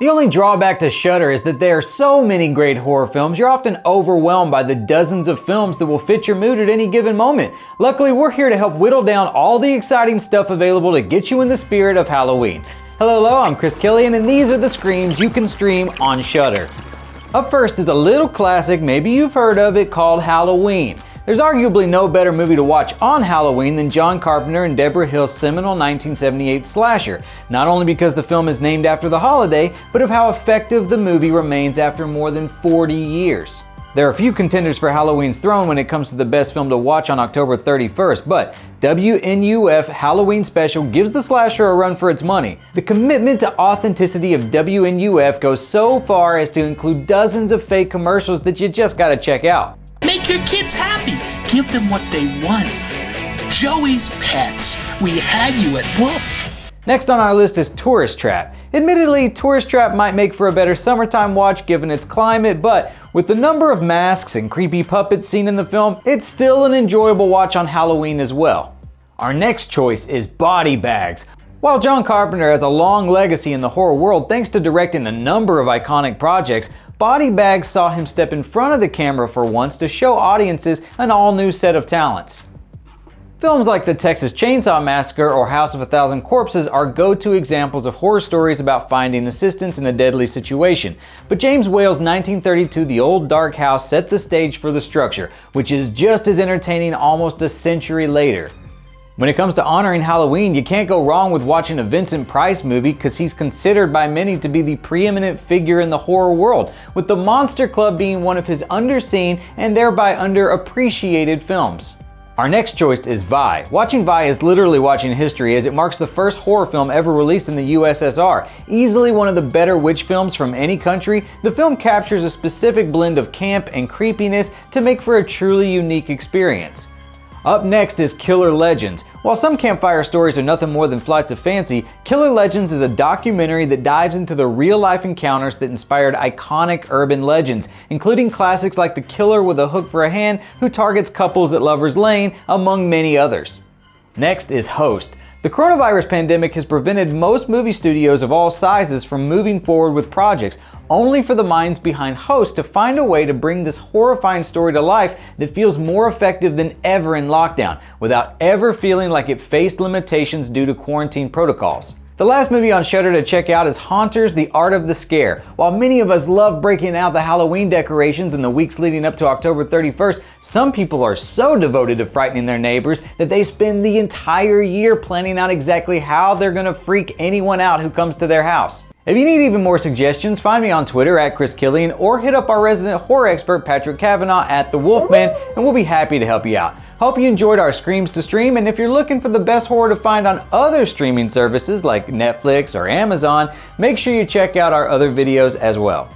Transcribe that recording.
The only drawback to Shudder is that there are so many great horror films, you're often overwhelmed by the dozens of films that will fit your mood at any given moment. Luckily, we're here to help whittle down all the exciting stuff available to get you in the spirit of Halloween. Hello, I'm Chris Killian, and these are the screams you can stream on Shudder. Up first is a little classic, maybe you've heard of it, called Halloween. There's arguably no better movie to watch on Halloween than John Carpenter and Deborah Hill's seminal 1978 slasher, not only because the film is named after the holiday, but of how effective the movie remains after more than 40 years. There are a few contenders for Halloween's throne when it comes to the best film to watch on October 31st, but WNUF Halloween Special gives the slasher a run for its money. The commitment to authenticity of WNUF goes so far as to include dozens of fake commercials that you just gotta check out. Make your kids happy. Give them what they want. Joey's Pets. We had you at Wolf. Next on our list is Tourist Trap. Admittedly, Tourist Trap might make for a better summertime watch given its climate, but with the number of masks and creepy puppets seen in the film, it's still an enjoyable watch on Halloween as well. Our next choice is Body Bags. While John Carpenter has a long legacy in the horror world thanks to directing a number of iconic projects, Body Bags saw him step in front of the camera for once to show audiences an all-new set of talents. Films like the Texas Chainsaw Massacre or House of a Thousand Corpses are go-to examples of horror stories about finding assistance in a deadly situation, but James Whale's 1932 The Old Dark House set the stage for the structure, which is just as entertaining almost a century later. When it comes to honoring Halloween, you can't go wrong with watching a Vincent Price movie because he's considered by many to be the preeminent figure in the horror world, with The Monster Club being one of his underseen and thereby underappreciated films. Our next choice is Vi. Watching Vi is literally watching history as it marks the first horror film ever released in the USSR. Easily one of the better witch films from any country, the film captures a specific blend of camp and creepiness to make for a truly unique experience. Up next is Killer Legends. While some campfire stories are nothing more than flights of fancy, Killer Legends is a documentary that dives into the real-life encounters that inspired iconic urban legends, including classics like the killer with a hook for a hand who targets couples at Lover's Lane, among many others. Next is Host. The coronavirus pandemic has prevented most movie studios of all sizes from moving forward with projects, only for the minds behind Host to find a way to bring this horrifying story to life that feels more effective than ever in lockdown, without ever feeling like it faced limitations due to quarantine protocols. The last movie on Shudder to check out is Haunters: The Art of the Scare. While many of us love breaking out the Halloween decorations in the weeks leading up to October 31st, some people are so devoted to frightening their neighbors that they spend the entire year planning out exactly how they're gonna freak anyone out who comes to their house. If you need even more suggestions, find me on Twitter at Chris Killian or hit up our resident horror expert Patrick Cavanaugh at The Wolfman and we'll be happy to help you out. Hope you enjoyed our Screams to Stream, and if you're looking for the best horror to find on other streaming services like Netflix or Amazon, make sure you check out our other videos as well.